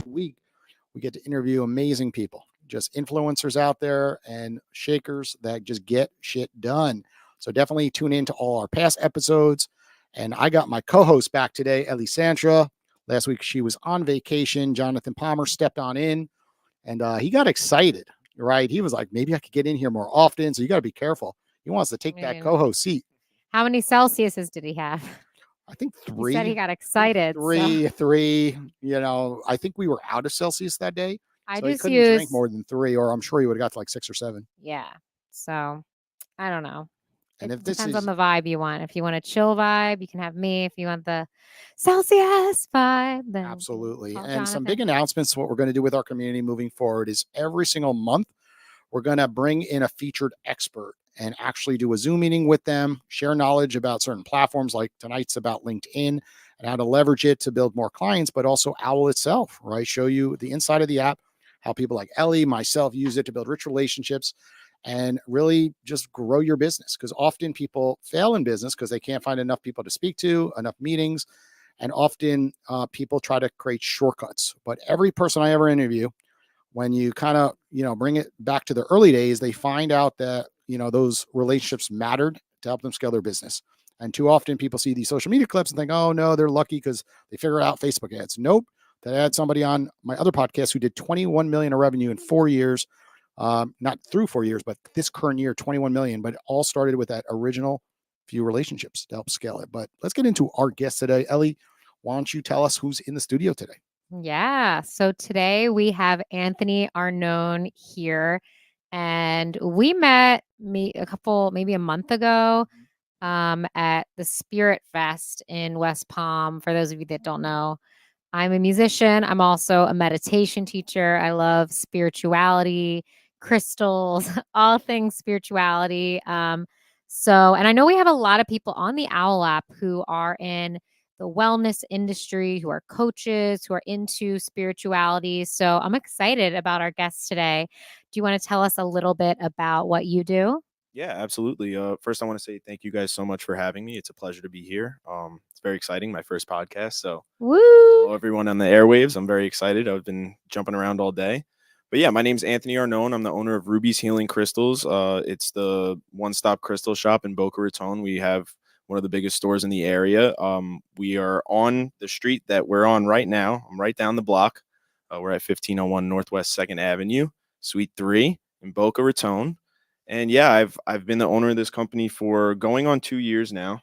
week, we get to interview amazing people, just influencers out there and shakers that just get shit done. So definitely tune in to all our past episodes. And I got my co-host back today, Ellie Santra. Last week she was on vacation. Jonathan Palmer stepped on in, and he got excited, right? He was like, maybe I could get in here more often. So you got to be careful. He wants to take that co-host seat. How many Celsiuses did he have? I think He 3. said he got excited. Three. You know, I think we were out of Celsius that day. I So he just couldn't drink more than 3, or I'm sure he would have got to like 6 or 7. Yeah. So I don't know. And It if this depends is on the vibe you want. If you want a chill vibe, you can have me. If you want the Celsius vibe, then absolutely. call And some Jonathan. big announcements. What we're going to do with our community moving forward is every single month, we're going to bring in a featured expert and actually do a Zoom meeting with them, share knowledge about certain platforms, like tonight's about LinkedIn and how to leverage it to build more clients, but also Owwll itself, right? Show you the inside of the app, how people like Ellie, myself use it to build rich relationships and really just grow your business. Because often people fail in business because they can't find enough people to speak to, enough meetings. And often people try to create shortcuts. But every person I ever interview, when you kind of, bring it back to the early days, they find out that, those relationships mattered to help them scale their business. And too often people see these social media clips and think, oh no, they're lucky because they figured out Facebook ads. Nope. That I had somebody on my other podcast who did 21 million of revenue in 4 years. Not through 4 years, but this current year, 21 million, but it all started with that original few relationships to help scale it. But let's get into our guest today. Ellie, why don't you tell us who's in the studio today? Yeah. So today we have Anthony Arnone here. And we met maybe a month ago at the Spirit Fest in West Palm. For those of you that don't know, I'm a musician. I'm also a meditation teacher. I love spirituality, crystals, all things spirituality. And I know we have a lot of people on the Owwll app who are in the wellness industry, who are coaches, who are into spirituality. So I'm excited about our guests today. Do you want to tell us a little bit about what you do? Yeah, absolutely. First, I want to say thank you guys so much for having me. It's a pleasure to be here. It's very exciting, my first podcast. So, Woo! hello everyone on the airwaves. I'm very excited. I've been jumping around all day. But yeah, my name's Anthony Arnone. I'm the owner of Ruby's Healing Crystals. It's the one-stop crystal shop in Boca Raton. We have one of the biggest stores in the area. We are on the street that we're on right now. I'm right down the block. We're at 1501 Northwest 2nd Avenue, Suite 3 in Boca Raton. And yeah, I've been the owner of this company for going on 2 years now,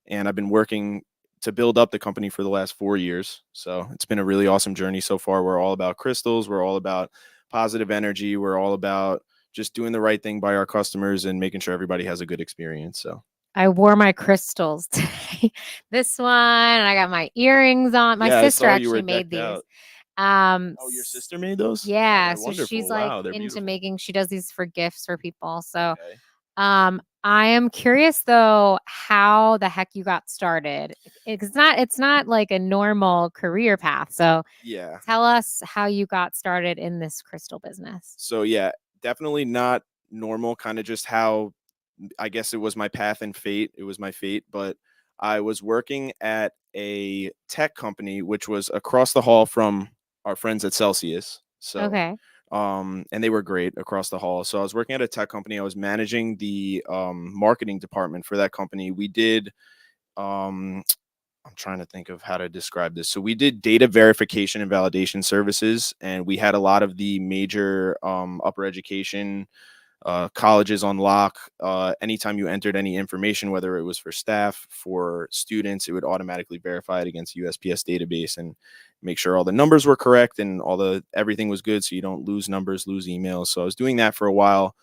and I've been working to build up the company for the last 4 years. So it's been a really awesome journey so far. We're all about crystals. We're all about positive energy. We're all about just doing the right thing by our customers and making sure everybody has a good experience. So I wore my crystals today. This one, and I got my earrings on. My yeah, sister I saw you were actually made decked these. out. Oh, your sister made those? Yeah, Oh, so wonderful. she's like Wow, they're into beautiful. making. She does these for gifts for people. So, Okay. I am curious though how the heck you got started. It's not like a normal career path. So, Yeah. tell us how you got started in this crystal business. So yeah, definitely not normal, kind of just how I guess it was my path and fate. It was my fate, but I was working at a tech company which was across the hall from our friends at Celsius. So Okay. and they were great across the hall. So I was working at a tech company. I was managing the marketing department for that company. We did I'm trying to think of how to describe this. So we did data verification and validation services, and we had a lot of the major upper education colleges on lock. Anytime you entered any information, whether it was for staff, for students, it would automatically verify it against USPS database and make sure all the numbers were correct and everything was good, so you don't lose numbers, lose emails. So I was doing that for a while.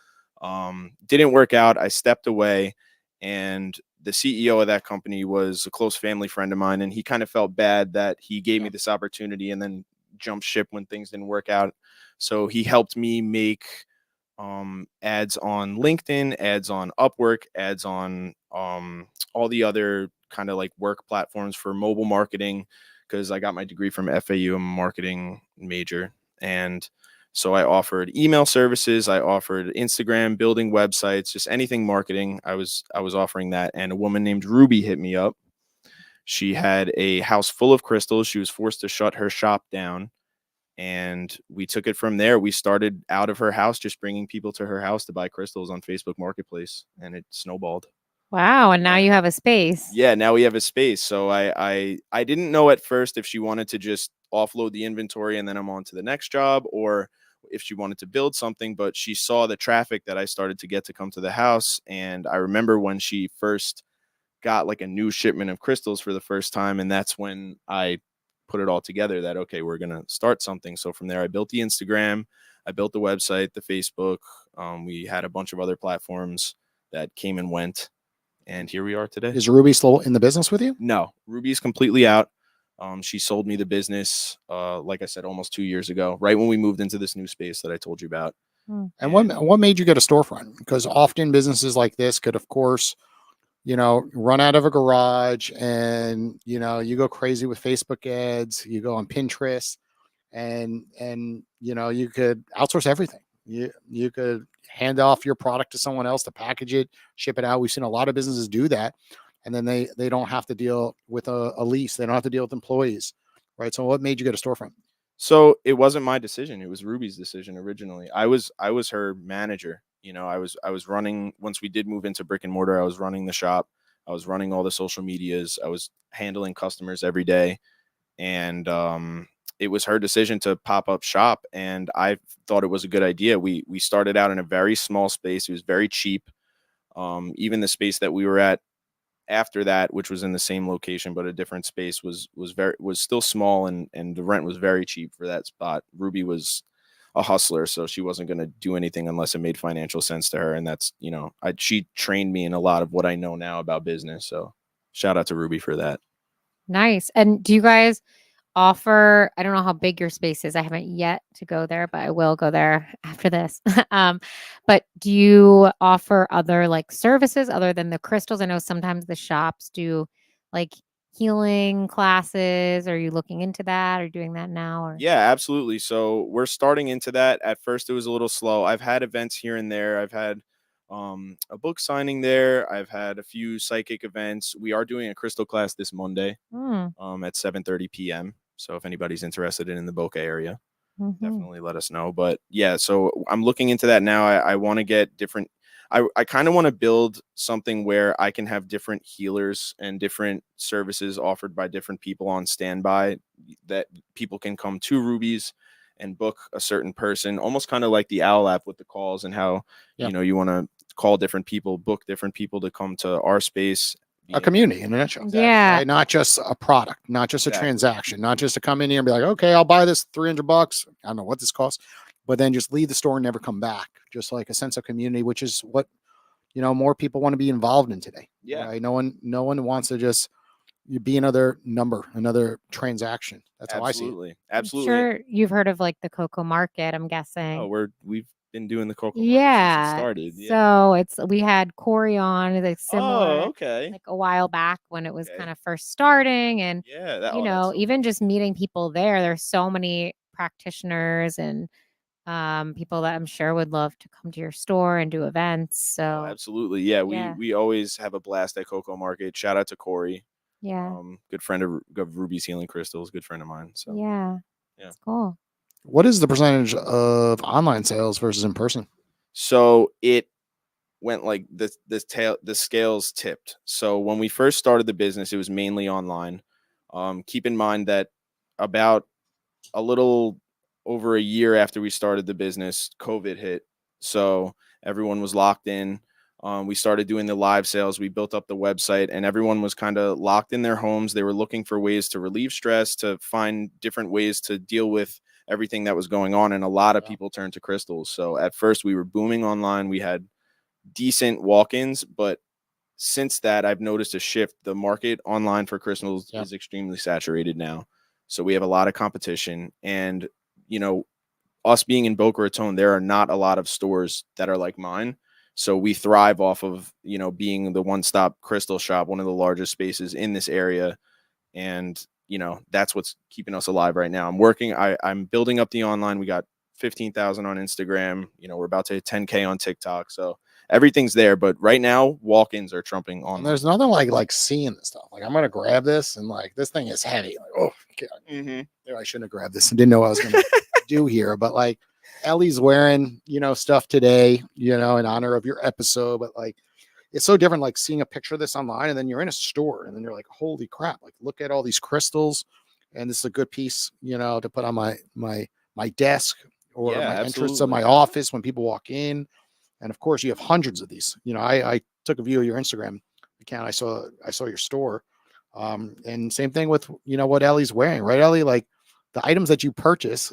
Didn't work out. I stepped away, and the CEO of that company was a close family friend of mine, and he kind of felt bad that he gave me this opportunity and then jumped ship when things didn't work out. So he helped me make ads on LinkedIn, ads on Upwork, ads on all the other kind of like work platforms for mobile marketing, because I got my degree from FAU. I'm a marketing major. And so I offered email services, I offered Instagram, building websites, just anything marketing. I was offering that. And a woman named Ruby hit me up. She had a house full of crystals. She was forced to shut her shop down. And we took it from there. We started out of her house, just bringing people to her house to buy crystals on Facebook Marketplace, and it snowballed. Wow. And now Yeah. you have a space. Yeah, now we have a space. So I didn't know at first if she wanted to just offload the inventory and then I'm on to the next job, or if she wanted to build something, but she saw the traffic that I started to get to come to the house. And I remember when she first got like a new shipment of crystals for the first time, and that's when I put it all together that, okay, we're going to start something. So from there, I built the Instagram, I built the website, the Facebook. We had a bunch of other platforms that came and went. And here we are today. Is Ruby still in the business with you? No, Ruby's completely out. She sold me the business, like I said, almost 2 years ago, right when we moved into this new space that I told you about. And what made you get a storefront? Because often businesses like this could, of course, run out of a garage and, you go crazy with Facebook ads, you go on Pinterest and, you could outsource everything. You could hand off your product to someone else to package it, ship it out. We've seen a lot of businesses do that. And then they don't have to deal with a lease. They don't have to deal with employees. Right. So what made you get a storefront? So it wasn't my decision. It was Ruby's decision originally. I was her manager. I was running, once we did move into brick and mortar, I was running the shop. I was running all the social medias. I was handling customers every day. And it was her decision to pop up shop. And I thought it was a good idea. We started out in a very small space. It was very cheap. Even the space that we were at after that, which was in the same location but a different space, was still small, and the rent was very cheap for that spot. Ruby was a hustler, so she wasn't going to do anything unless it made financial sense to her, and that's she trained me in a lot of what I know now about business. So shout out to Ruby for that. Nice. And do you guys offer, I don't know how big your space is. I haven't yet to go there, but I will go there after this. But do you offer other like services other than the crystals? I know sometimes the shops do like healing classes. Are you looking into that or doing that now? Or Yeah, absolutely. So we're starting into that. At first it was a little slow. I've had events here and there. I've had a book signing there. I've had a few psychic events. We are doing a crystal class this Monday at 7:30 p.m. So if anybody's interested in the Boca area, definitely let us know. But yeah, so I'm looking into that now. I want to get different. I kind of want to build something where I can have different healers and different services offered by different people on standby, that people can come to Ruby's and book a certain person, almost kind of like the Owwll app with the calls, and how, you want to call different people, book different people to come to our space. A community in a nutshell. Exactly. Yeah. Right? Not just a product, not just a transaction, not just to come in here and be like, okay, I'll buy this $300. I don't know what this costs, but then just leave the store and never come back. Just like a sense of community, which is what, more people want to be involved in today. Yeah. Right? No one wants to just be another number, another transaction. That's how I see it. Absolutely. I'm sure you've heard of like the Cocoa Market, I'm guessing. Oh, we've been doing the Cocoa Market since it started. Yeah. So we had Corey on, like similar, okay. like a while back when it was kind of first starting, and yeah, even just meeting people there. There's so many practitioners and people that I'm sure would love to come to your store and do events. So absolutely, yeah. We always have a blast at Cocoa Market. Shout out to Corey. Yeah. Good friend of Ruby's Healing Crystals. Good friend of mine. So yeah, it's cool. What is the percentage of online sales versus in person? So it went like the scales tipped. So when we first started the business, it was mainly online. Keep in mind that about a little over a year after we started the business, COVID hit. So everyone was locked in. We started doing the live sales. We built up the website, and everyone was kind of locked in their homes. They were looking for ways to relieve stress, to find different ways to deal with everything that was going on. And a lot of people turned to crystals. So at first we were booming online. We had decent walk-ins, but since that, I've noticed a shift. The market online for crystals is extremely saturated now. So we have a lot of competition, and, us being in Boca Raton, there are not a lot of stores that are like mine. So we thrive off of, being the one-stop crystal shop, one of the largest spaces in this area. And, that's what's keeping us alive right now. I'm building up the online. We got 15,000 on Instagram. We're about to hit 10K on TikTok. So everything's there. But right now, walk-ins are trumping on. And there's nothing like seeing this stuff. Like, I'm going to grab this, and like, this thing is heavy. Like, oh, God. I shouldn't have grabbed this. I didn't know I was going to do here, but like Ellie's wearing, stuff today, in honor of your episode, but like it's so different, like seeing a picture of this online and then you're in a store and then you're like, holy crap, like look at all these crystals. And this is a good piece, to put on my desk or Yeah, my entrance of absolutely. my office when people walk in. And of course you have hundreds of these. I took a view of your Instagram account. I saw your store. And same thing with, what Ellie's wearing, right, Ellie? Like the items that you purchase,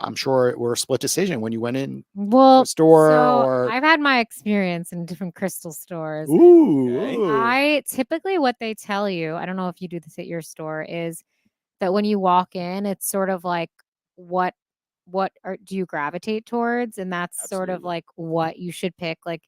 I'm sure it were a split decision when you went in to Well, a store so or. I've had my experience in different crystal stores. Ooh, Okay. ooh. I typically what they tell you, I don't know if you do this at your store, is that when you walk in, it's sort of like what do you gravitate towards, and that's sort of Absolutely. like what you should pick. Like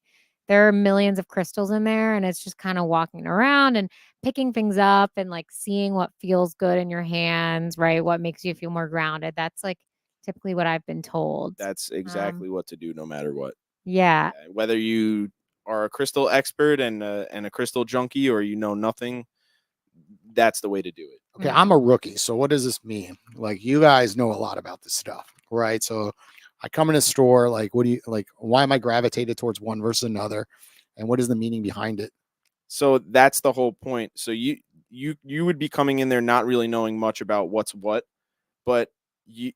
there are millions of crystals in there, and it's just kind of walking around and picking things up and like seeing what feels good in your hands, right? What makes you feel more grounded. That's like typically what I've been told. That's exactly what to do no matter what. Yeah. Whether you are a crystal expert and a crystal junkie or you know nothing, that's the way to do it. Okay, I'm a rookie. So what does this mean? Like you guys know a lot about this stuff, right? So I come in a store, like what do you like? Why am I gravitated towards one versus another? And what is the meaning behind it? So that's the whole point. So you would be coming in there not really knowing much about what's what, but you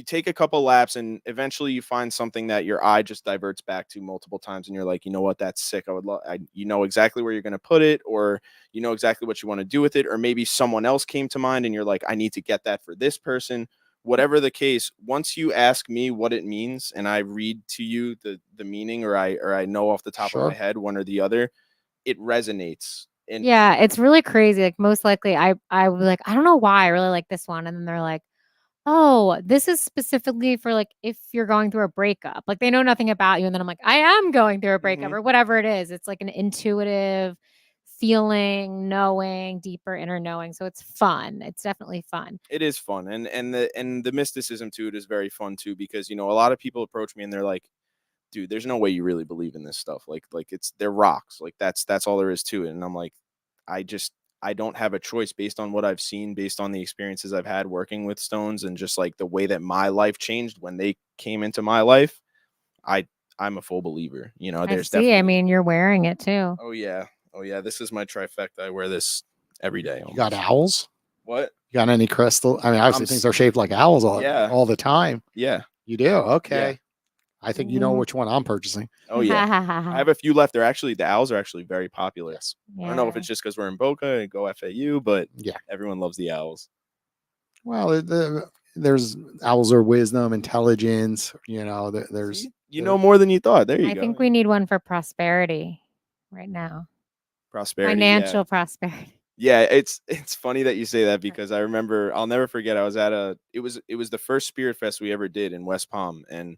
take a couple laps and eventually you find something that your eye just diverts back to multiple times and you're like, you know what, that's sick. I would love, you know exactly where you're going to put it, or you know exactly what you want to do with it, or maybe someone else came to mind and you're like, I need to get that for this person. Whatever the case, once you ask me what it means and I read to you the meaning, or I know off the top of my head one or the other, it resonates. And Yeah, it's really crazy. Like most likely I was like, I don't know why I really like this one. And then they're like, oh, this is specifically for like if you're going through a breakup. Like they know nothing about you. And then I'm like, I am going through a breakup or whatever it is. It's like an intuitive feeling, knowing, deeper inner knowing. So it's fun. It's definitely fun. it is fun, and the mysticism to it is very fun too, because a lot of people approach me and they're like, dude, there's no way you really believe in this stuff. Like they're rocks. Like that's all there is to it. And I'm like, I don't have a choice based on what I've seen, based on the experiences I've had working with stones, and just like the way that my life changed when they came into my life. I I'm a full believer. I There's see. I definitely. mean, you're wearing it too. Oh yeah. Oh yeah. This is my trifecta. I wear this every day. You got almost. owls? What? You got any crystal? I mean, obviously things are shaped like owls all the time. Yeah. You do? Okay. Yeah. I think you know which one I'm purchasing. Oh yeah. I have a few left. The owls are actually very popular. Yes. I don't know if it's just because we're in Boca and go FAU, but Yeah. everyone loves the owls. Well, there's owls are wisdom, intelligence. There's You know more than you thought. There you I go. think we need one for prosperity right now. Prosperity. Financial prosperity. Yeah, it's funny that you say that, because I remember, I'll never forget, I was at it was the first Spirit Fest we ever did in West Palm, and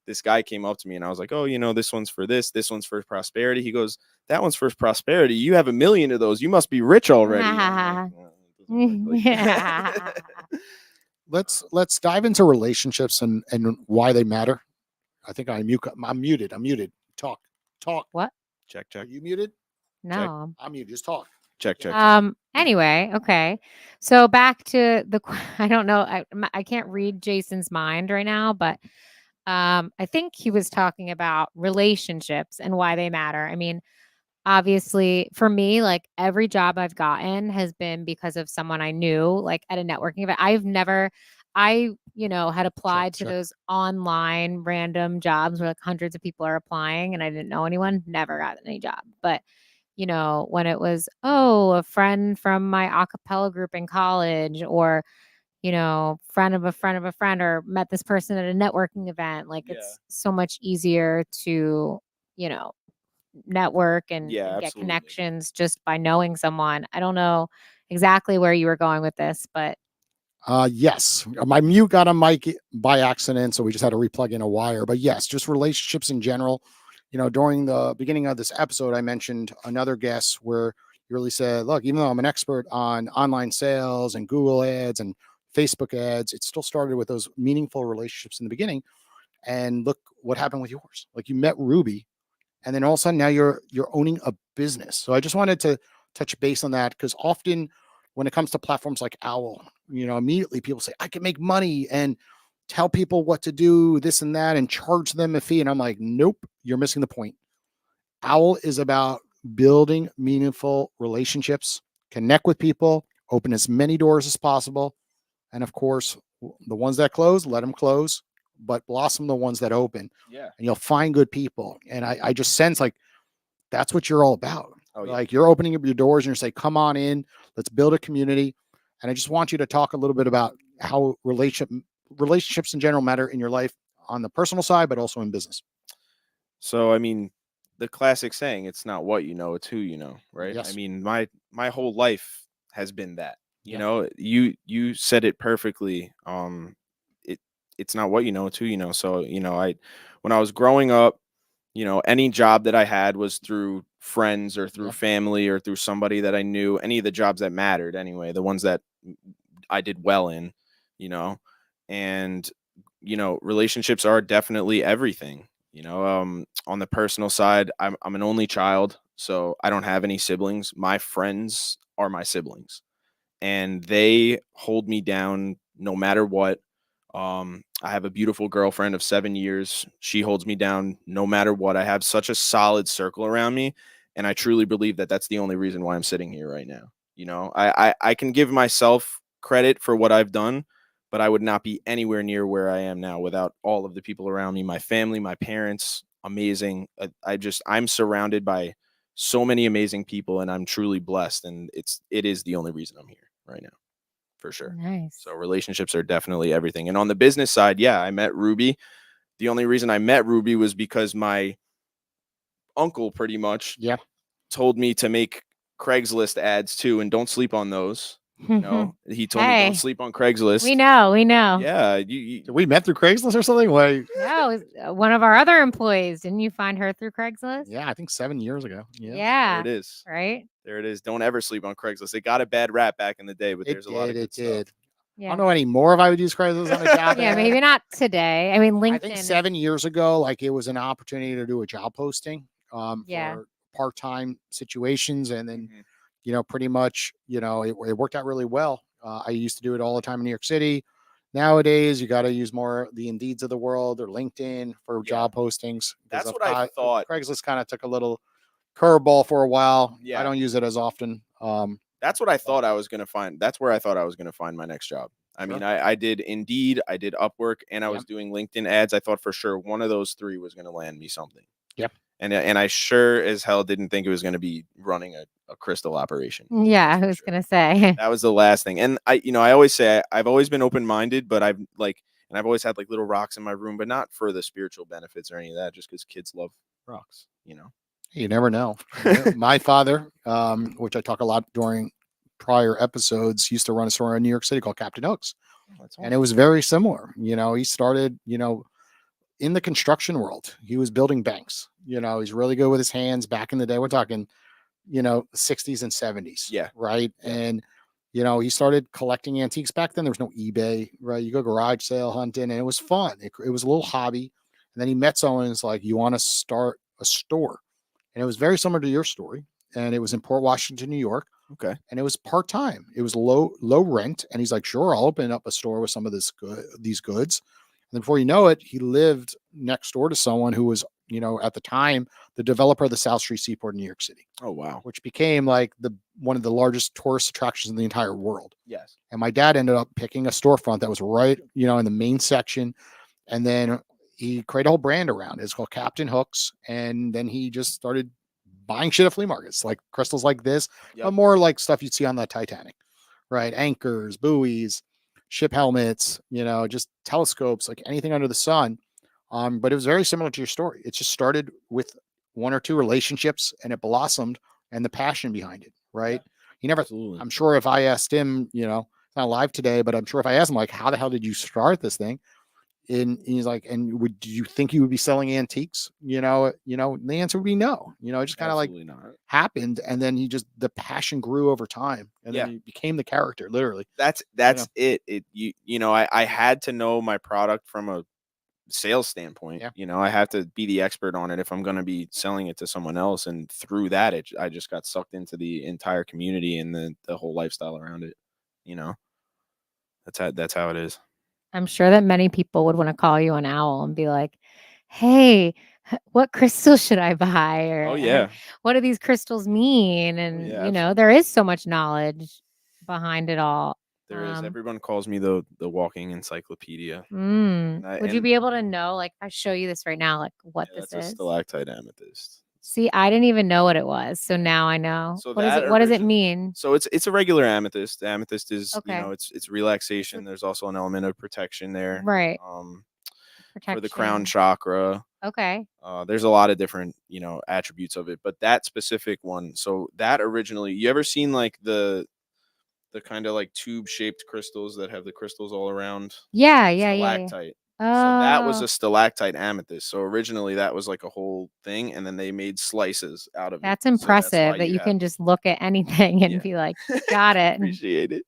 this guy came up to me and I was like, oh, this one's for this one's for prosperity. He goes, that one's for prosperity. You have 1 million of those. You must be rich already. I'm like, well, it doesn't look like-" let's dive into relationships and why they matter. I think I'm muted. I'm muted. Talk. What? Check. Are you muted? No. I'm muted. Just talk. Check. Anyway, okay. So back to I don't know. I can't read Jason's mind right now, but I think he was talking about relationships and why they matter. I mean, obviously for me, like every job I've gotten has been because of someone I knew, like at a networking event. I had applied to check. those online random jobs where like hundreds of people are applying and I didn't know anyone, never got any job. But when it was, a friend from my a cappella group in college, or friend of a friend of a friend, or met this person at a networking event. Like it's so much easier to, network and Yeah, get absolutely. connections just by knowing someone. I don't know exactly where you were going with this, but Yes, my mute got on mic by accident, so we just had to replug in a wire. But yes, just relationships in general. During the beginning of this episode, I mentioned another guest where you really said, look, even though I'm an expert on online sales and Google ads and Facebook ads, it still started with those meaningful relationships in the beginning. And look what happened with yours. Like you met Ruby, and then all of a sudden now you're owning a business. So I just wanted to touch base on that, because often when it comes to platforms like Owwll, immediately people say, I can make money. And tell people what to do, this and that, and charge them a fee. And I'm like, nope, you're missing the point. Owwll is about building meaningful relationships, connect with people, open as many doors as possible. And of course, the ones that close, let them close, but blossom the ones that open. Yeah. And you'll find good people. And I just sense like that's what you're all about. Oh, yeah. Like you're opening up your doors and you're saying, come on in, let's build a community. And I just want you to talk a little bit about how relationships in general matter in your life on the personal side, but also in business. So, I mean, the classic saying, it's not what you know, it's who you know, right? I Yes. mean, my whole life has been that. You Yeah. know, you said it perfectly. It's not what you know, it's who you know. So, when I was growing up, any job that I had was through friends or through Yep. family or through somebody that I knew, any of the jobs that mattered anyway, the ones that I did well in, and relationships are definitely everything. On the personal side, I'm an only child, so I don't have any siblings. My friends are my siblings, and they hold me down no matter what. I have a beautiful girlfriend of 7 years. She holds me down no matter what. I have such a solid circle around me, and I truly believe that that's the only reason why I'm sitting here right now. I can give myself credit for what I've done, but I would not be anywhere near where I am now without all of the people around me, my family, my parents, amazing. I'm surrounded by so many amazing people, and I'm truly blessed, and it is the only reason I'm here right now, for sure. Nice. So relationships are definitely everything. And on the business side, yeah, I met Ruby. The only reason I met Ruby was because my uncle pretty much Yeah. told me to make Craigslist ads too, and don't sleep on those. He told me Hey, don't sleep on Craigslist. we know. Yeah, We met through Craigslist or something. Like, No, it was, one of our other employees. Didn't you find her through Craigslist? yeah, I think 7 years ago. there Yeah. it is. Right? There it is. Don't ever sleep on Craigslist. It got a bad rap back in the day, but there's a lot of good It stuff. did. I Yeah. don't know anymore if I would use Craigslist on a job. Yeah, ad. maybe not today. I mean, LinkedIn. I think 7 years ago, like it was an opportunity to do a job posting Yeah. for part-time situations. And then, Mhm. pretty much, it worked out really well. I used to do it all the time in New York City. Nowadays, you got to use more the Indeeds of the world or LinkedIn for Yeah. job postings. That's what I thought. Craigslist kind of took a little curveball for a while. Yeah. I don't use it as often. That's what I thought I was going to find. That's where I thought I was going to find my next job. I mean, I did Indeed, I did Upwork, and I was doing LinkedIn ads. I thought for sure one of those three was going to land me something. Yep. And I sure as hell didn't think it was going to be running a crystal operation. Yeah, I was gonna say. That was the last thing. And I always say I've always been open-minded, but I've always had like little rocks in my room, but not for the spiritual benefits or any of that, just because kids love rocks, You never know. My father, which I talk a lot during prior episodes, used to run a store in New York City called Captain Hooks. And it was very similar. He started, in the construction world. He was building banks. He's really good with his hands back in the day. We're talking, 60s and 70s. Yeah. Right. Yeah. And, he started collecting antiques back then. There was no eBay, right? You go garage sale hunting, and it was fun. It was a little hobby. And then he met someone who's like, you want to start a store? And it was very similar to your story. And it was in Port Washington, New York. Okay. And it was part-time. It was low rent. And he's like, sure, I'll open up a store with some of these goods. And then before you know it, he lived next door to someone who was, at the time, the developer of the South Street Seaport in New York City. Oh, wow. Which became like one of the largest tourist attractions in the entire world. Yes. And my dad ended up picking a storefront that was right, in the main section. And then he created a whole brand around it. It's called Captain Hooks. And then he just started buying shit at flea markets, like crystals like this, but more like stuff you'd see on the Titanic, right? Anchors, buoys, ship helmets, just telescopes, like anything under the sun. But it was very similar to your story. It just started with one or two relationships, and it blossomed, and the passion behind it, right? He never, Absolutely. I'm sure if I asked him, it's not live today, but I'm sure if I asked him, like, how the hell did you start this thing? And he's like, and do you think you would be selling antiques? The answer would be no. It just kind of like happened, and then the passion grew over time, and then he became the character, literally. That's it. I had to know my product from a sales standpoint. I have to be the expert on it if I'm going to be selling it to someone else, and through that, I just got sucked into the entire community and the whole lifestyle around it. That's how it is. I'm sure that many people would want to call you an owl and be like, "Hey, what crystal should I buy?" Oh Or yeah. "What do these crystals mean?" Oh And yeah, there absolutely. is so much knowledge behind it all. There is. Everyone calls me the walking encyclopedia. Would you And be able to know, like, if I show you this right now, like what yeah, this that's a is? stalactite amethyst. See, I didn't even know what it was, so now I know. So What is that it? What does it origin mean? so it's a regular amethyst. The amethyst is, Okay, it's relaxation. There's also an element of protection there. right, For the crown protection. chakra. Okay, There's a lot of different, attributes of it, but that specific one, so that originally, you ever seen like the kind of like tube shaped crystals that have the crystals all around? yeah, yeah, yeah, yeah. Stalactite. So that was Oh, a stalactite amethyst. So originally that was like a whole thing, and then they made slices out of it. that's So that's why impressive that you you have, can just look at anything and yeah. be like, "Got it." Appreciate it.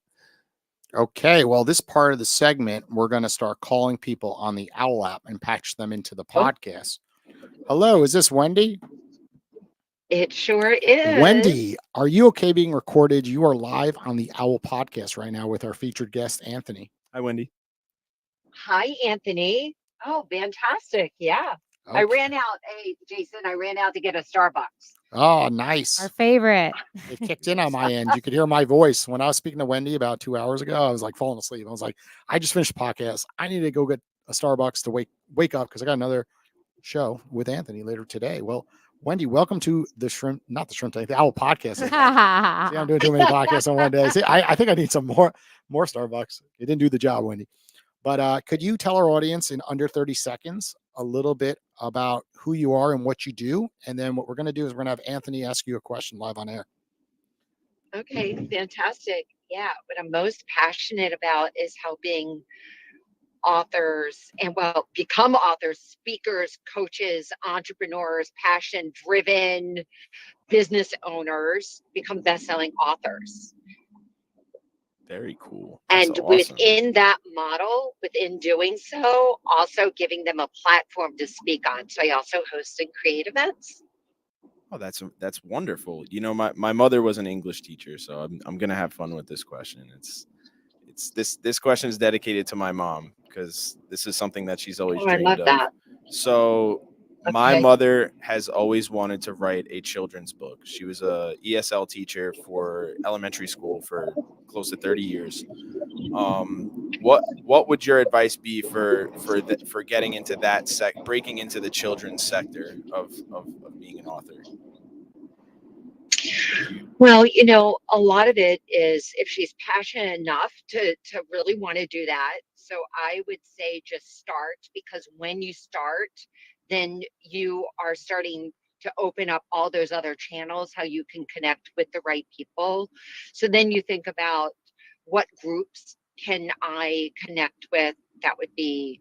Okay, well, this part of the segment, we're going to start calling people on the Owl app and patch them into the podcast. Hello, is this Wendy? It sure is. Wendy, are you okay being recorded? You are live on the Owl podcast right now with our featured guest, Anthony. Hi, Wendy. Hi, Anthony. Oh, fantastic. Yeah. I Okay. ran out. Hey, Jason, I ran out to get a Starbucks. Oh, Our nice. favorite. It kicked in on my end. You could hear my voice. When I was speaking to Wendy about 2 hours ago, I was like falling asleep. I was like, I just finished the podcast. I need to go get a Starbucks to wake up because I got another show with Anthony later today. Well, Wendy, welcome to not the shrimp tank, the Owl podcast. See, I'm doing too many podcasts on one day. See, I think I need some more Starbucks. You didn't do the job, Wendy. But could you tell our audience in under 30 seconds a little bit about who you are and what you do? And then what we're going to do is we're going to have Anthony ask you a question live on air. Okay, fantastic. Yeah, what I'm most passionate about is helping authors and, well, become authors, speakers, coaches, entrepreneurs, passion driven business owners become best-selling authors. Very cool. That's And awesome. within that model, within doing so, also giving them a platform to speak on. So I also host and create events. Oh, that's wonderful. My mother was an English teacher, so I'm gonna have fun with this question. This question is dedicated to my mom because this is something that she's always Oh, I dreamed love of. that. So my Okay. mother has always wanted to write a children's book. She was a ESL teacher for elementary school for close to 30 years. What would your advice be for getting into that breaking into the children's sector of being an author? Well, a lot of it is if she's passionate enough to really want to do that. So I would say just start, because when you start, then you are starting to open up all those other channels, how you can connect with the right people. So then you think about, what groups can I connect with? That would be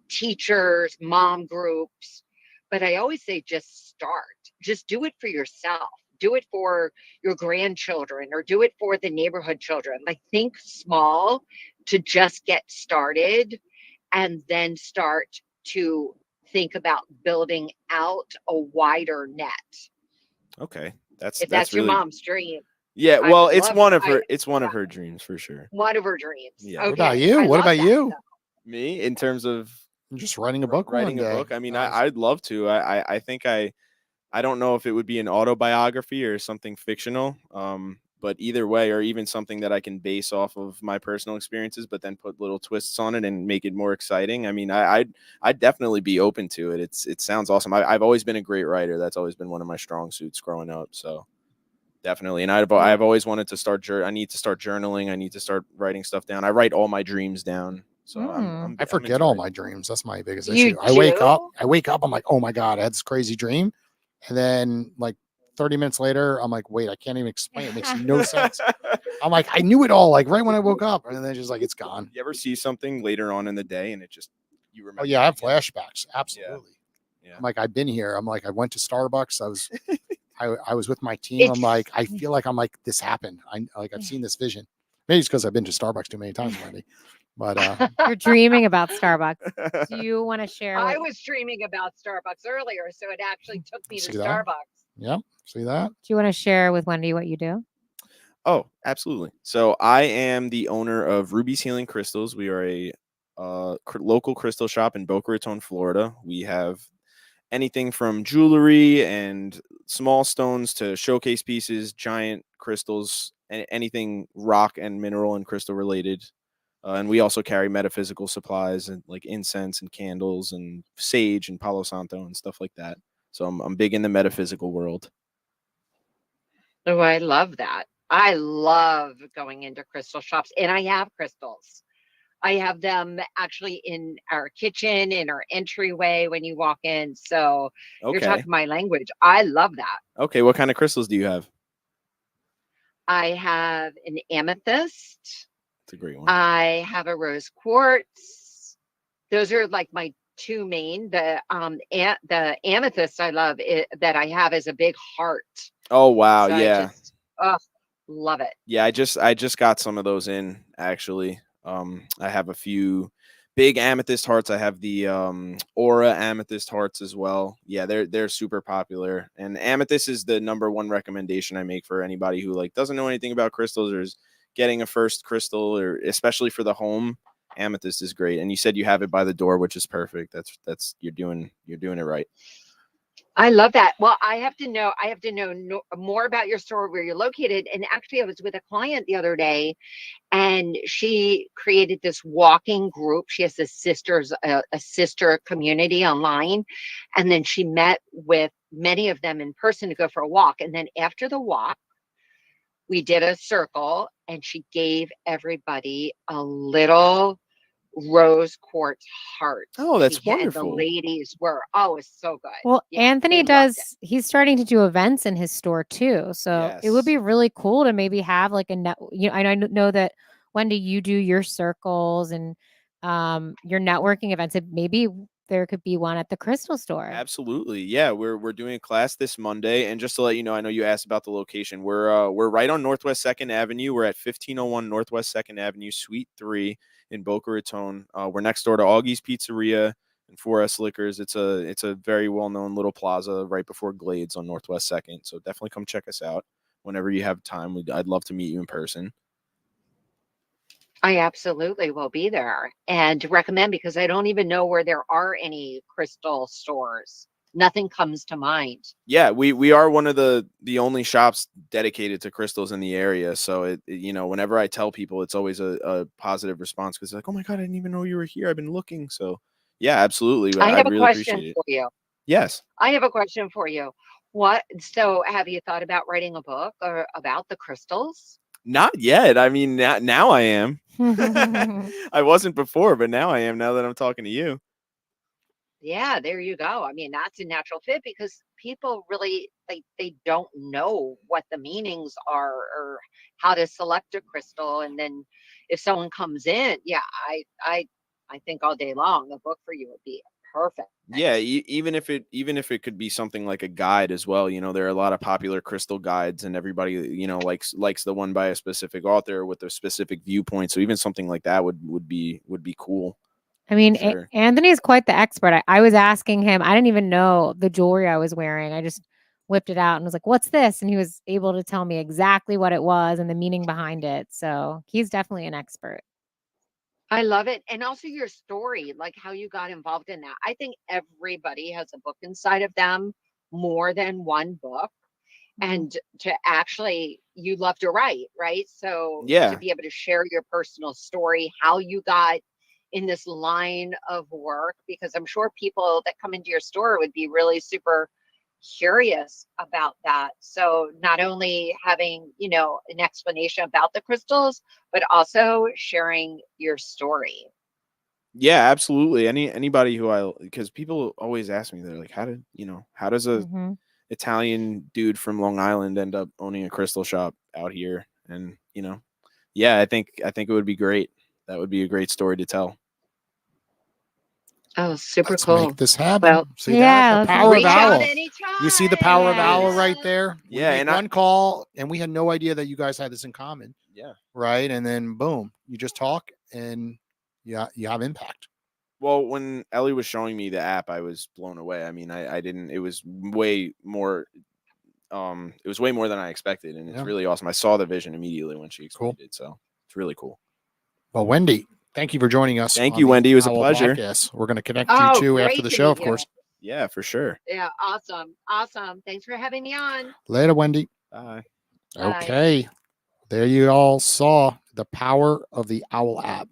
teachers, mom groups. But I always say just start. Just do it for yourself. Do it for your grandchildren, or do it for the neighborhood children. Like, think small to just get started, and then start to think about building out a wider net. Okay, If that's that's your really, mom's dream, yeah. I Well, would it's love one of I, her yeah, dreams for sure. one of her dreams. Yeah. What about Okay, you? I What love about that. you? Me, in terms of Just writing a book one writing a day. book. I mean, I'd love to. I think I don't know if it would be an autobiography or something fictional. But either way, or even something that I can base off of my personal experiences, but then put little twists on it and make it more exciting. I mean, I'd definitely be open to it. It sounds awesome. I've always been a great writer. That's always been one of my strong suits growing up. So definitely. And I've Well, always wanted to start. I need to start journaling. I need to start writing stuff down. I write all my dreams down. So Mm. I I'm forget into all writing. my dreams. That's my biggest you issue. I wake up. do? I'm like, oh my God, I had this crazy dream. And then like 30 minutes later, I'm like, wait, I can't even explain. It makes no sense. I'm like, I knew it all, like right when I woke up. And then just like, it's gone. You ever see something later on in the day and you remember? Oh yeah, I have it again? flashbacks. Absolutely. Yeah. I'm like, I've been here. I'm like, I went to Starbucks. I was with my team. I'm like, I feel like this happened. I've seen this vision. Maybe it's because I've been to Starbucks too many times already. But You're dreaming about Starbucks. Do you want to share? I was dreaming about Starbucks earlier, so it actually took me to See that? Starbucks. Yep. See that? Do you want to share with Wendy what you do? Oh, absolutely. So I am the owner of Ruby's Healing Crystals. We are a local crystal shop in Boca Raton, Florida. We have anything from jewelry and small stones to showcase pieces, giant crystals, anything rock and mineral and crystal related. And we also carry metaphysical supplies and like incense and candles and sage and Palo Santo and stuff like that. So I'm big in the metaphysical world. Oh, I love that. I love going into crystal shops, and I have crystals. I have them actually in our kitchen, in our entryway when you walk in. So you're Okay. talking my language. I love that. Okay. What kind of crystals do you have? I have an amethyst. That's a great one. I have a rose quartz. Those are like my two main. The amethyst I love that I have is a big heart. Oh wow, So yeah. Love it. Yeah, I just got some of those in actually. I have a few big amethyst hearts. I have the aura amethyst hearts as well. Yeah, they're super popular. And amethyst is the number one recommendation I make for anybody who like doesn't know anything about crystals or is getting a first crystal, or especially for the home. Amethyst is great. And you said you have it by the door, which is perfect. That's you're doing it right. I love that. Well, I have to know more about your store, where you're located. And actually, I was with a client the other day, and she created this walking group. She has a sister community online, and then she met with many of them in person to go for a walk. And then after the walk, we did a circle, and she gave everybody a little rose quartz heart. Oh, that's And the wonderful. ladies were, it's so good. Well, Yeah, Anthony they loved it. he's starting to do events in his store too. So it would be Yes. really cool to maybe have like a net. I know that Wendy, you do your circles and your networking events. And maybe there could be one at the crystal store. Absolutely. Yeah, we're doing a class this Monday, and just to let you know, I know you asked about the location. We're right on Northwest 2nd Avenue. We're at 1501 Northwest 2nd Avenue, Suite 3 in Boca Raton. We're next door to Augie's Pizzeria and 4S Liquors. It's a very well-known little plaza right before Glades on Northwest 2nd. So definitely come check us out whenever you have time. I'd love to meet you in person. I absolutely will be there and recommend, because I don't even know where there are any crystal stores. Nothing comes to mind. Yeah, we are one of the only shops dedicated to crystals in the area. So whenever I tell people, it's always a positive response, because like, oh my God, I didn't even know you were here. I've been looking. So yeah, absolutely. I I have a really question appreciate it. for you. Yes. I have a question for you. So have you thought about writing a book or about the crystals? Not yet. I mean, now I am. I wasn't before, but now I am, now that I'm talking to you. Yeah, there you go. I mean, that's a natural fit, because people really they don't know what the meanings are or how to select a crystal. And then if someone comes in, yeah, I think all day long a book for you would be perfect. Yeah, even if it could be something like a guide as well. There are a lot of popular crystal guides, and everybody likes the one by a specific author with a specific viewpoint. So even something like that would be cool. I mean, Sure. Anthony is quite the expert. I was asking him. I didn't even know the jewelry I was wearing. I just whipped it out and was like, "What's this?" And he was able to tell me exactly what it was and the meaning behind it. So he's definitely an expert. I love it. And also your story, like how you got involved in that. I think everybody has a book inside of them, more than one book. And to actually, you love to write, right? So to Yeah. be able to share your personal story, how you got in this line of work, because I'm sure people that come into your store would be really super curious about that. So not only having, an explanation about the crystals, but also sharing your story. Yeah, absolutely. Anybody because people always ask me, they're like, how does a Italian dude from Long Island end up owning a crystal shop out here? And yeah, I think it would be great. That would be a great story to tell. Oh, super Let's cool. make this happen. Well, See yeah, that? The let's power of reach out Owwll. anytime. You see the power of Owwll Yes. right there? We Yeah, make and one call, and we had no idea that you guys had this in common. Yeah. Right. And then boom, you just talk and you have impact. Well, when Ellie was showing me the app, I was blown away. I mean, I didn't. It was way more. It was way more than I expected, and it's really awesome. I saw the vision immediately when she explained it, so it's really cool. Well, Wendy, thank you for joining us. Thank on you, the Wendy. It was a Owwll pleasure. podcast. We're going to connect you Oh, two after great the to show, meet of you. course. Yeah, for sure. Yeah, awesome. Thanks for having me on. Later, Wendy. Bye. Bye. Okay. There you all saw the power of the Owwll app.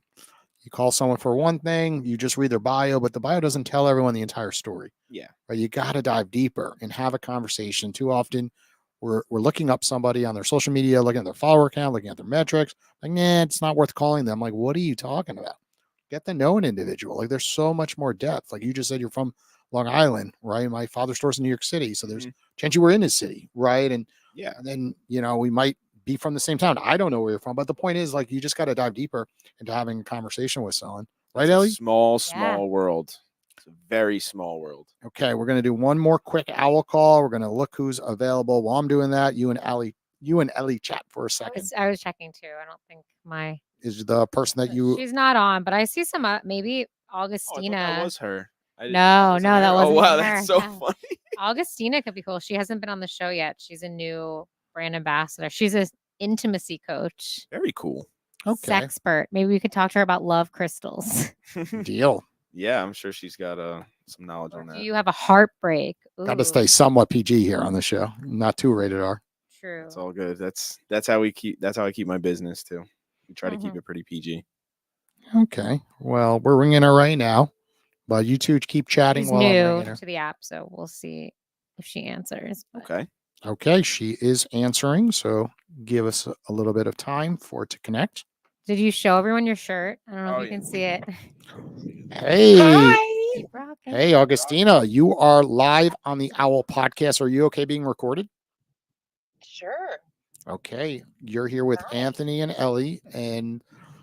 You call someone for one thing, you just read their bio, but the bio doesn't tell everyone the entire story. Yeah. Right? You got to dive deeper and have a conversation. Too often, we're looking up somebody on their social media, looking at their follower count, looking at their metrics. Like, nah, it's not worth calling them. Like, what are you talking about? Get to know an individual. Like, there's so much more depth. Like you just said, you're from Long Island, right? My father's store's in New York City, so there's a chance you were in his city, right? And then we might be from the same town. I don't know where you're from, but the point is, like, you just got to dive deeper into having a conversation with someone, right, Ellie? Small Yeah. world. It's a very small world. Okay, we're gonna do one more quick Owwll call. We're gonna look who's available. While I'm doing that, you and Ellie chat for a second. I was checking too. I don't think my Is the person that you? she's not on, but I see some maybe Oh, I thought Augustina. that was her. No, that her? wasn't Oh, wow, her. that's so Yeah. funny. Augustina could be cool. She hasn't been on the show yet. She's a new brand ambassador. She's an intimacy coach, Very cool. Okay, sexpert. Maybe we could talk to her about love crystals. deal. Yeah, I'm sure she's got some knowledge on Do that. you have a heartbreak? Got to Ooh, stay somewhat PG here on the show, not too rated R. true. It's all good. That's how I keep my business too. We try to keep it pretty PG. Okay, well, we're ringing her right now, but you two keep chatting She's while I'm new ringing her. to the app, so we'll see if she answers. but- Okay. Okay, she is answering, so give us a little bit of time for it to connect. Did you show everyone your shirt? I don't know Oh, if you yeah. can see it. Hey, Hi. Keep rocking. hey, Augustina, you are live on the Owwll podcast. Are you okay being recorded? Sure. Okay, you're here with Hi. Anthony and Ellie, and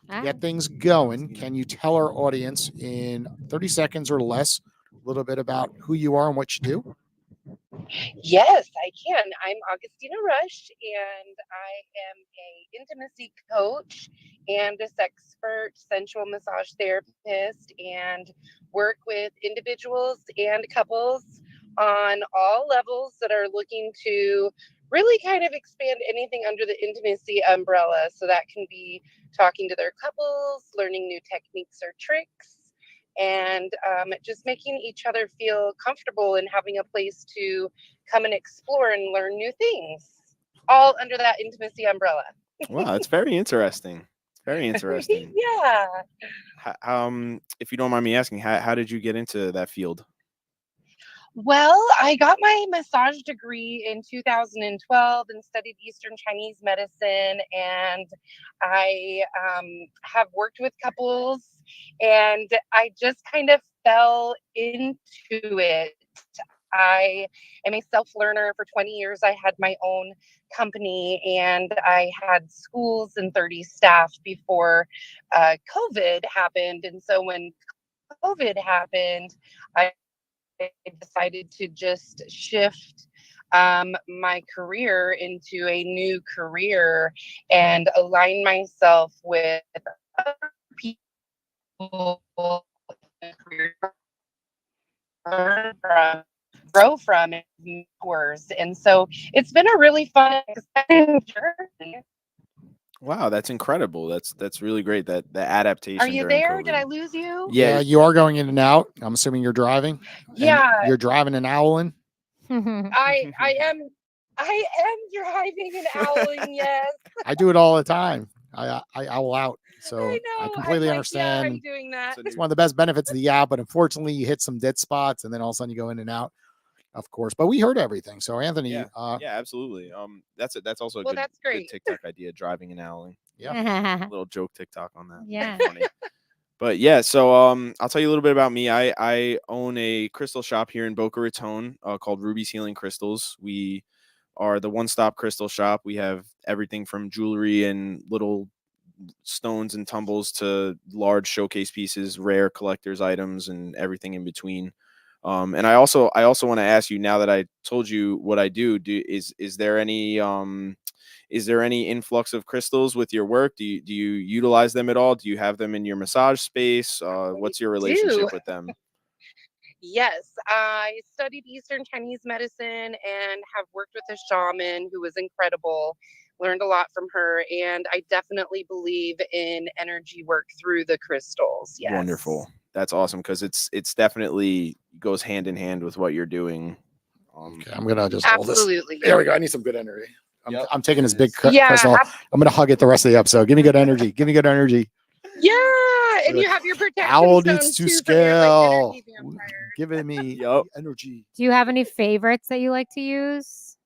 to Ah, get things going, can you tell our audience in 30 seconds or less a little bit about who you are and what you do? Yes, I can. I'm Augustina Rush, and I am a intimacy coach and a sexpert sensual massage therapist, and work with individuals and couples on all levels that are looking to really kind of expand anything under the intimacy umbrella. So that can be talking to their couples, learning new techniques or tricks, and just making each other feel comfortable and having a place to come and explore and learn new things, all under that intimacy umbrella. Wow, that's very interesting. It's very interesting. Yeah. If you don't mind me asking, how did you get into that field? Well, I got my massage degree in 2012 and studied Eastern Chinese medicine. And I have worked with couples, and I just kind of fell into it. I am a self-learner. For 20 years, I had my own company, and I had schools and 30 staff before COVID happened. And so when COVID happened, I decided to just shift my career into a new career and align myself with other people in the career, learn from, grow from, and mentors. And so it's been a really fun, exciting journey. Wow, that's incredible. That's really great. That the adaptation. Are you during there? Did COVID. I lose you? Yeah, you are going in and out. I'm assuming you're driving. And Yeah, you're driving an Owlin. I am driving and owling. Yes, I do it all the time. I owl out, so I I know. completely I'm understand. I'm doing that. It's one of the best benefits of the app, but unfortunately, you hit some dead spots, and then all of a sudden you go in and out. Of course, but we heard everything. So Anthony, Yeah, absolutely. That's also a Well, good, that's good great. TikTok idea. Driving and owling. yeah, Little joke TikTok on that. Yeah. Funny. But yeah, so I'll tell you a little bit about me. I own a crystal shop here in Boca Raton called Ruby's Healing Crystals. We are the one-stop crystal shop. We have everything from jewelry and little stones and tumbles to large showcase pieces, rare collector's items, and everything in between. And I also want to ask you, now that I told you what I do, is there any influx of crystals with your work? Do you utilize them at all? Do you have them in your massage space? What's your relationship with them? Yes, I studied Eastern Chinese medicine and have worked with a shaman who was incredible learned a lot from her, and I definitely believe in energy work through the crystals. Yes. Wonderful. That's awesome, because it's definitely goes hand in hand with what you're doing. Okay, I'm gonna just hold this. Absolutely. There we go. I need some good energy. Yep. I'm taking this big Yeah, crystal. I'm gonna hug it the rest of the episode. Give me good energy. Give me good energy. Yeah, and you have your protection Owl stones needs to too from your, like, scale. energy vampire. Giving me Yup. energy. Do you have any favorites that you like to use?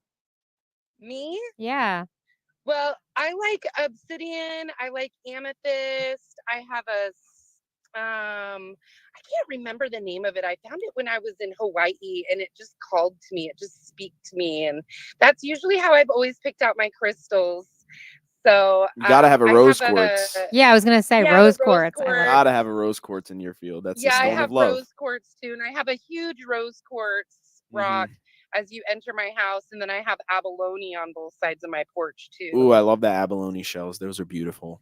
Me? Yeah. Well, I like obsidian. I like amethyst. I have a I can't remember the name of it. I found it when I was in Hawaii, and it just called to me. It just speak to me, and that's usually how I've always picked out my crystals. So You gotta have a I rose have quartz. Yeah, I was gonna say Yeah, the rose rose quartz. I quartz. love Gotta have a rose quartz in your field. That's the Yeah, I stone have of love. rose quartz too, and I have a huge rose quartz rock as you enter my house, and then I have abalone on both sides of my porch too. Ooh, I love the abalone shells. Those are beautiful.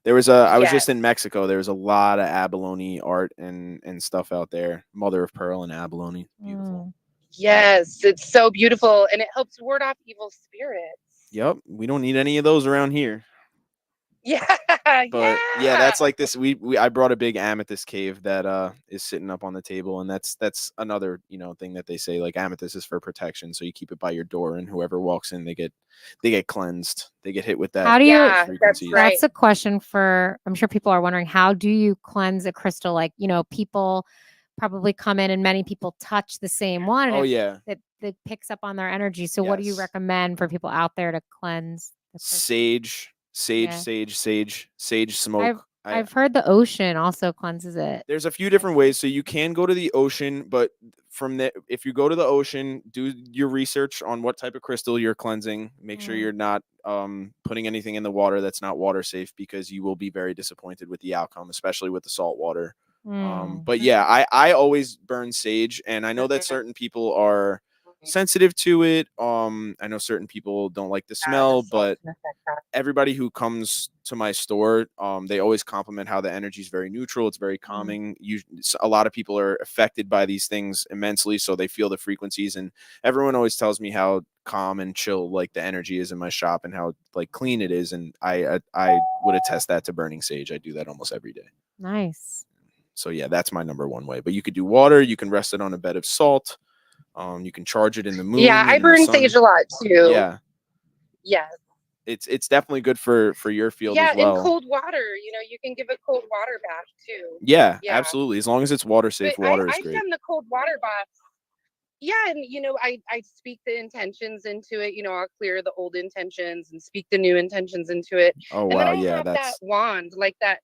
There was I was just Yes. in Mexico. There was a lot of abalone art and stuff out there. Mother of pearl and abalone. Beautiful. Yes, it's so beautiful, and it helps ward off evil spirits. Yep. We don't need any of those around here. Yeah, But yeah, that's like this. I brought a big amethyst cave that is sitting up on the table, and that's another thing that they say, like, amethyst is for protection, so you keep it by your door, and whoever walks in, they get cleansed, they get hit with that. How do you? Yeah, frequencies. that's right. That's a question for. I'm sure people are wondering, how do you cleanse a crystal? Like, people probably come in and many people touch the same one, and Oh yeah, it picks up on their energy. So, what do you Yes. recommend for people out there to cleanse the crystal? Sage smoke. I've heard the ocean also cleanses it. There's a few different ways. So you can go to the ocean, but from there, if you go to the ocean, do your research on what type of crystal you're cleansing. Make sure you're not putting anything in the water that's not water safe, because you will be very disappointed with the outcome, especially with the salt water. But yeah, I always burn sage, and I know that certain people are sensitive to it. I know certain people don't like the smell, but everybody who comes to my store, they always compliment how the energy is very neutral. It's very calming. A lot of people are affected by these things immensely, so they feel the frequencies, and everyone always tells me how calm and chill like the energy is in my shop, and how like clean it is. And I would attest that to burning sage. I do that almost every day. Nice. So yeah, that's my number one way. But you could do water. You can rest it on a bed of salt. You can charge it in the moon. Yeah, I in the burn sun. sage a lot too. Yeah, Yes. it's definitely good for your field Yeah, as well. and cold water. You can give a cold water bath too. Yeah, Yeah. absolutely. As long as it's water safe, But water is I've great. done the cold water bath. Yeah, and I speak the intentions into it. I'll clear the old intentions and speak the new intentions into it. Oh And then wow, I yeah, have that that's wand, like that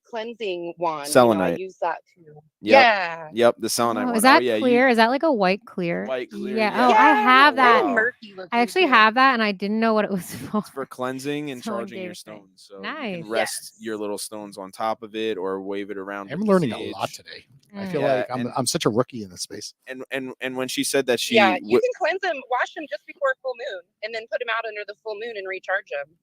cleansing wand. I selenite. use that too. Yep. Yeah. Yep, the selenite Oh, one. is that yeah, clear? Is that like a white clear? White clear, Yeah. yeah. Oh, I have kind of Wow. that. murky looking I actually too. have that, and I didn't know what it was for. It's for cleansing and Someone charging gave your it to me. stones. So you Nice. can rest Yes. your little stones on top of it, or wave it around. I'm with the learning a lot sage. today. I Mm. feel Yeah, like I'm such a rookie in this space. And when she said that she Yeah, you can cleanse them, wash them just before full moon, and then put them out under the full moon and recharge them.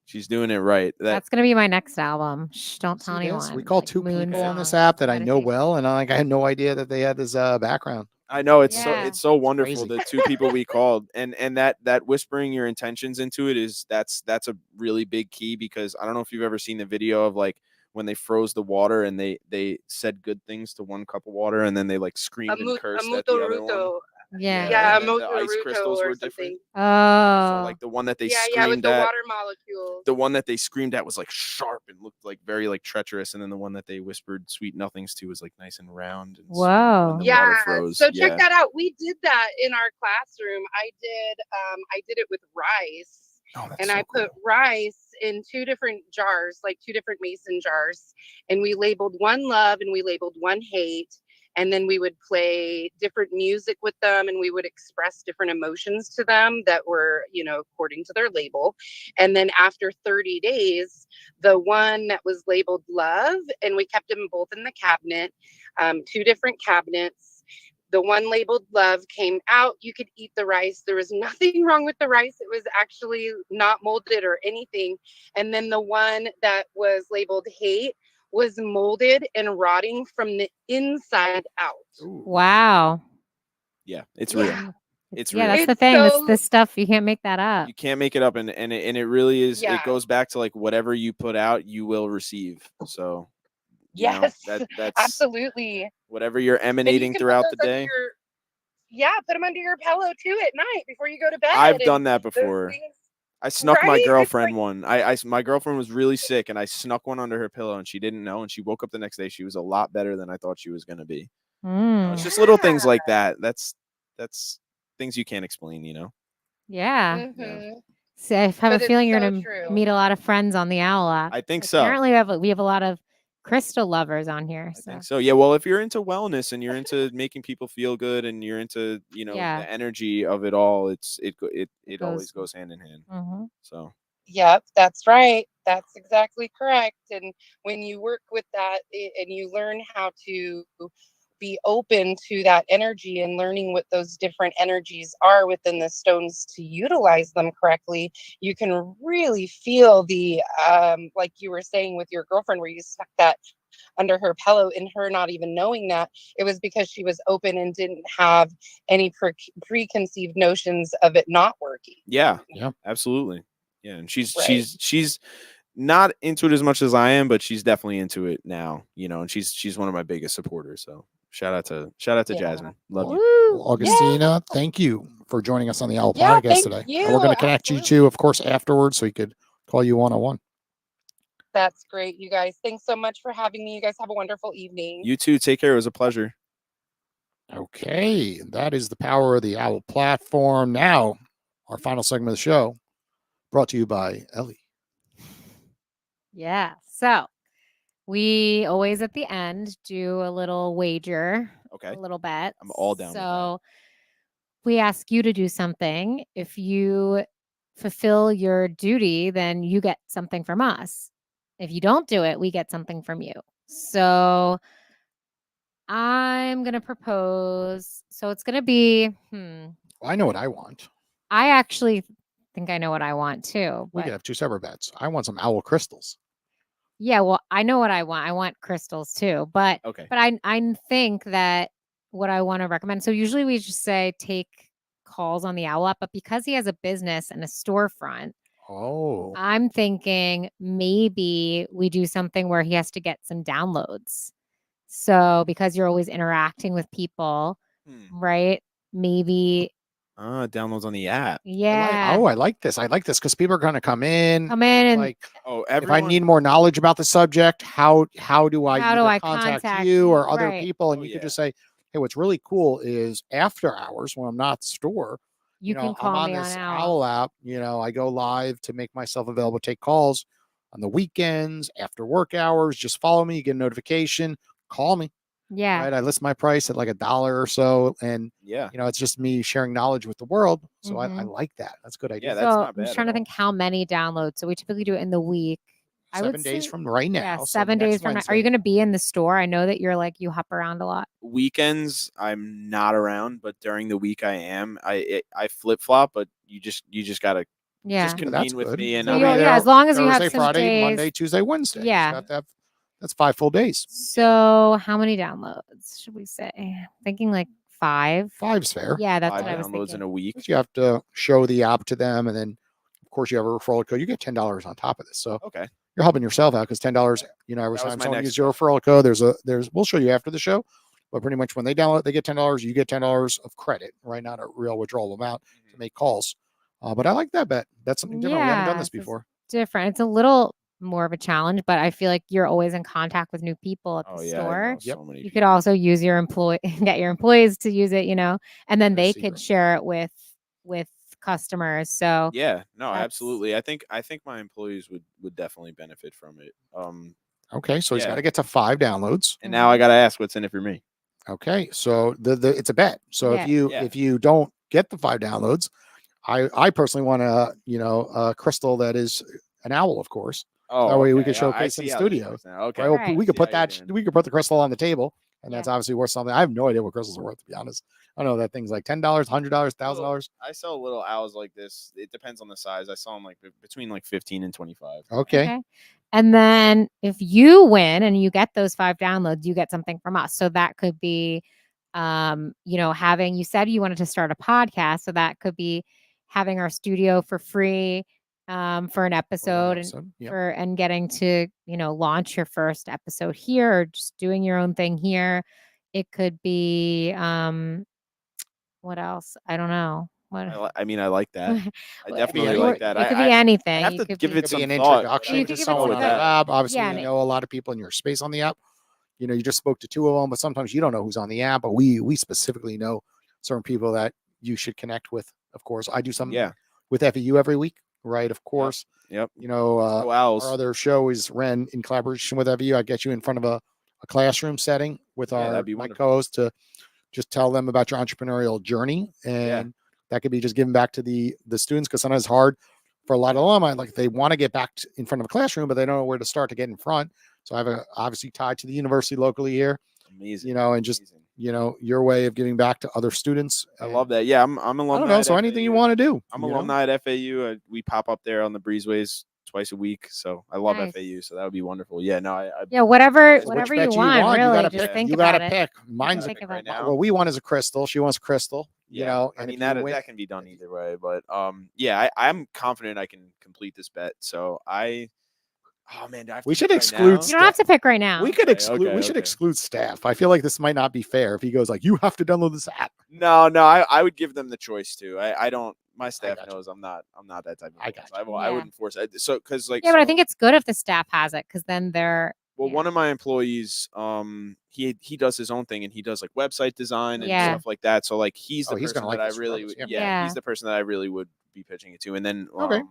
she's doing it right. That's gonna be my next album. Shh, don't tell See this? anyone. We call Like, two moon people on this songs, app that I know meditation. well, and I had no idea that they had this background. I know it's Yeah. so wonderful. crazy. The two people we called, and that whispering your intentions into it that's a really big key, because I don't know if you've ever seen the video of like when they froze the water and they said good things to one cup of water, and then they like screamed and cursed at the other one. Ruto. Yeah. Yeah, and then the ice Ruto crystals or were something. different. Oh. So like the one that they Yeah, with screamed the at, water molecules. the one that they screamed at was like sharp and looked like very like treacherous, and then the one that they whispered sweet nothings to was like nice and round. And sweet Whoa. when the water Yeah, froze. so Yeah. check that out. We did that in our classroom. I did it with rice. Oh, that's And so I put cool. rice in two different jars, like two different mason jars. And we labeled one love and we labeled one hate. And then we would play different music with them, and we would express different emotions to them that were, according to their label. And then after 30 days, the one that was labeled love, and we kept them both in the cabinet, two different cabinets. The one labeled love came out. You could eat the rice. There was nothing wrong with the rice. It was actually not molded or anything. And then the one that was labeled hate was molded and rotting from the inside out. Wow. Yeah, it's Yeah. real. It's Yeah, real. that's the It's thing. so This stuff you can't make that up. You can't make it up, and it really is. Yeah. It goes back to like whatever you put out, you will receive. So, yes, that's absolutely. whatever you're And you emanating can put throughout the those under day. your put them under your pillow too at night before you go to bed. I've and done that those before. things, I snuck my right? It's girlfriend like, one. My girlfriend was really sick, and I snuck one under her pillow, and she didn't know. And she woke up the next day. She was a lot better than I thought she was going to be. It's Mm. just little things like that. That's things you can't explain. Yeah. mhm. So I have But a it's feeling you're so gonna true. meet a lot of friends on the Owl app. I think so. Apparently, we have a lot of crystal lovers on here. I So think so. Yeah. Well, if you're into wellness and you're into making people feel good and you're into, Yeah. the energy of it all, it goes- always goes hand in hand. Mhm. So Yep, that's right. That's exactly correct. And when you work with that and you learn how to be open to that energy and learning what those different energies are within the stones to utilize them correctly, you can really feel the like you were saying with your girlfriend where you stuck that under her pillow and her not even knowing that it was because she was open and didn't have any preconceived notions of it not working. yeah, Yeah. absolutely. Yeah. And she's Right. she's not into it as much as I am, but she's definitely into it now, and she's one of my biggest supporters. So shout out to Yeah. Jasmine. Love you. Woo! Well, Augustina, thank you for joining us on the Owl Yeah, podcast thank today. you. And we're going to connect you Absolutely. to, of course, afterwards, so he could call you one-on-one. That's great, you guys. Thanks so much for having me. You guys have a wonderful evening. You too. Take care. It was a pleasure. Okay, that is the power of the Owl platform. Now, our final segment of the show, brought to you by Ellie. Yeah. So we always at the end do a little wager, Okay. a little bet. I'm all down with that. So we ask you to do something. If you fulfill your duty, then you get something from us. If you don't do it, we get something from you. So I'm going to propose. So it's going to be, Well, I know what I want. I actually think I know what I want too. We But could have two separate bets. I want some Owl crystals. yeah, well, I know what I want. I want crystals too. But Okay. I think that what I want to recommend. So usually we just say take calls on the Owl app, but because he has a business and a storefront, Oh, I'm thinking maybe we do something where he has to get some downloads. So because you're always interacting with people, right? Maybe Downloads on the app. yeah. I like this. I like this because people are going to come in. Come in and Like, Oh, if I everyone. need more knowledge about the subject, how do I How do either I contact contact you you? or other Right. people? And Oh, you could yeah. just say, hey, what's really cool is after hours when I'm not at the store, you can I'm call on me this on Owl. Owl app. I go live to make myself available, take calls on the weekends, after work hours. Just follow me, you get a notification, call me. Yeah. Right. I list my price at like $1 or so. And Yeah. it's just me sharing knowledge with the world. So I Mhm. like that. That's a good idea. Yeah, that's So not I'm bad just at trying to all. think how many downloads. So we typically do it in the week. I would 7 days say- from right now. Yeah, so 7 next days from now. Are Wednesday. you going to be in the store? I know that you hop around a lot. Weekends I'm not around, but during the week I am. I flip flop, but you just gotta Yeah. just Well, that's convene with good. me and So I'll I'll be be yeah, there as long as you have Thursday, some Friday, days. Monday, Tuesday, Wednesday. You just Yeah. got to have- that's 5 full days. So how many downloads should we say? Thinking like 5. 5's fair. Yeah, that's 5 what I was downloads thinking. in a week. But you have to show the app to them, and then of course you have a referral code. You get $10 on top of this. So Okay. you're helping yourself out because $10, every That was time my someone next uses your referral code, we'll show you after the show. But pretty much when they download, they get $10. You get $10 of credit, right? Not a real withdrawal amount to make calls. But I like that bet. That's something different. We haven't done this it's before. different. It's a little more of a challenge, but I feel like you're always in contact with new people at the Oh yeah, I store. know so many You people. could also use your get your employees to use it, and then No they secret. could share it with customers. So Yeah, no, That's- absolutely. I think my employees would definitely benefit from it. Okay, so he's Yeah. got to get to 5 downloads. And now I gotta ask what's in it for me. Okay, so the it's a bet. So Yeah. if you don't get the 5 downloads, I personally want a crystal that is an owl, of course. Oh, That way we okay. could I showcase in see how this studio. works now. Okay. Right? Well, Right. we could See put how you're that. doing. We could put the crystal on the table, and that's Yeah. obviously worth something. I have no idea what crystals are worth, to be honest. I know that thing's like $10, $100, $1,000. I sell little owls like this. It depends on the size. I saw them like between like 15 and 25. Okay. And then if you win and you get those 5 downloads, you get something from us. So that could be Having, you said you wanted to start a podcast, so that could be having our studio for free for an episode Yep. and getting to launch your first episode here, or just doing your own thing here. It could be what else? I don't know. What I mean, I like that. I Well, definitely or like that. it could be I anything. have You to could give be, it Could be some an thought. introduction You to could give it someone some on the thought. app. Obviously, Yeah, you and know a lot of people in your space on the app. You just spoke to 2 of them, but sometimes you don't know who's on the app. But we specifically know certain people that you should connect with. Of course, I do something Yeah. with FEU every week, right? Of course, Yep. our Owls. other show is ran in collaboration with FEU. I get you in front of a classroom setting with Yeah, our that'd be my wonderful. co-host to just tell them about your entrepreneurial journey, and that could be just giving back to the students, because sometimes it's hard for a lot of alumni. Like, they want to get back in front of a classroom, but they don't know where to start to get in front. So I have obviously tied to the university locally here, Amazing. and just Amazing. your way of giving back to other students. I love that. Yeah, I'm alumni. I don't know. at So anything you FAU. want to do, I'm alumni at FAU. We pop up there on the breezeways twice a week. So I love Nice. FAU. So that would be wonderful. Yeah, no, yeah, whatever So which whatever bet you do want, You really. gotta Just pick. think You about gotta it. pick. Mine's Think about right it. now. what we want is a crystal. She wants crystal. Yeah, I and mean if you win, that can be done either way. But I'm confident I can complete this bet. So oh man, do I have We to should pick right exclude now? You don't have to pick right now. we could Okay, exclude. okay, We should okay. exclude staff. I feel like this might not be fair if he goes like, you have to download this app. No, I would give them the choice too. I don't. My staff got you. knows I'm not that type of. I person. got you. I Yeah. wouldn't force it. So because Yeah, but I think it's good if the staff has it, because then they're Well, one of my employees, he does his own thing, and he does like website design and Yeah. stuff like that. So like he's the he's person gonna like that I this really regardless, would, yeah. Yeah. he's the person that I really would be pitching it to. And then Okay.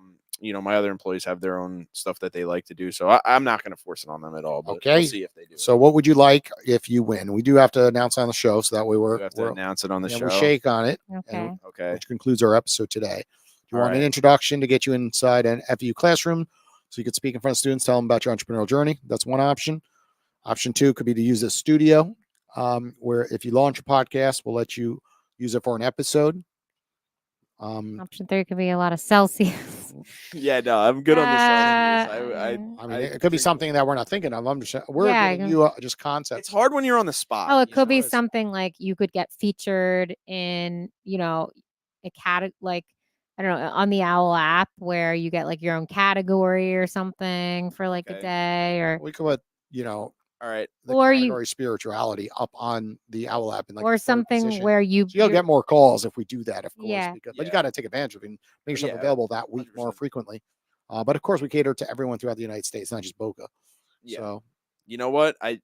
my other employees have their own stuff that they like to do. So I'm not going to force it on them at all. But Okay. we'll see if they do. So what would you like if you win? We do have to announce on the show, so that way we have to announce it on the show. we shake on it, Okay. Okay. which concludes our episode today. You All want an right. introduction to get you inside an FEU classroom so you could speak in front of students, tell them about your entrepreneurial journey. That's one option. Option 2 could be to use a studio, where if you launch a podcast, we'll let you use it for an episode. Option 3 could be a lot of Celsius. Yeah, no, I'm good on this. I mean, it could be something that we're not thinking of. I'm just giving you just concepts. It's hard when you're on the spot. Oh, it you could be know, it's- something like you could get featured in, a like, I don't know, on the Owwll app, where you get like your own category or something for like a Okay. day, or We could put, All right. the Or you- category spirituality up on the Owwll app, in like or the third something position. where you So you'll get more calls if we do that, of course. Yeah. But Yeah. you got to take advantage of it and make yourself Yeah, available that week more 100%. frequently. But of course, we cater to everyone throughout the United States, not just Boca. Yeah. So You know what? I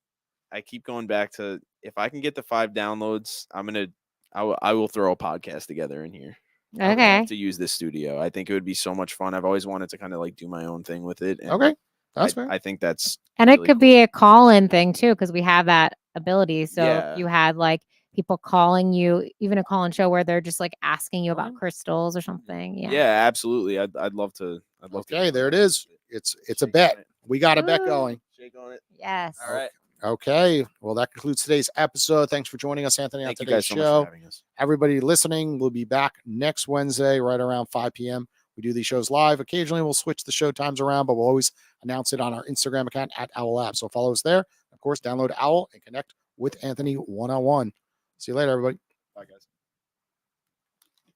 keep going back to, if I can get the 5 downloads, I will throw a podcast together in here. I would Okay. love to use this studio. I think it would be so much fun. I've always wanted to kind of like do my own thing with it. And okay, that's fair. I think that's And it really could cool. be a call-in thing too, because we have that ability. So Yeah. if you had like people calling you, even a call-in show where they're just like asking you about crystals or something. Yeah, Yeah. absolutely. I'd love to. Okay, there it is. It's a Shake bet. on it. We got a bet Ooh. going. Shake on it. Yes. All right. Okay. Well, that concludes today's episode. Thanks for joining us, Anthony, on Thank you today's guys so much show. for having us. Everybody listening, we'll be back next Wednesday right around 5 p.m. We do these shows live. Occasionally, we'll switch the show times around, but we'll always announce it on our Instagram account at Owwll App. So follow us there. Of course, download Owwll and connect with Anthony one-on-one. See you later, everybody. Bye, guys.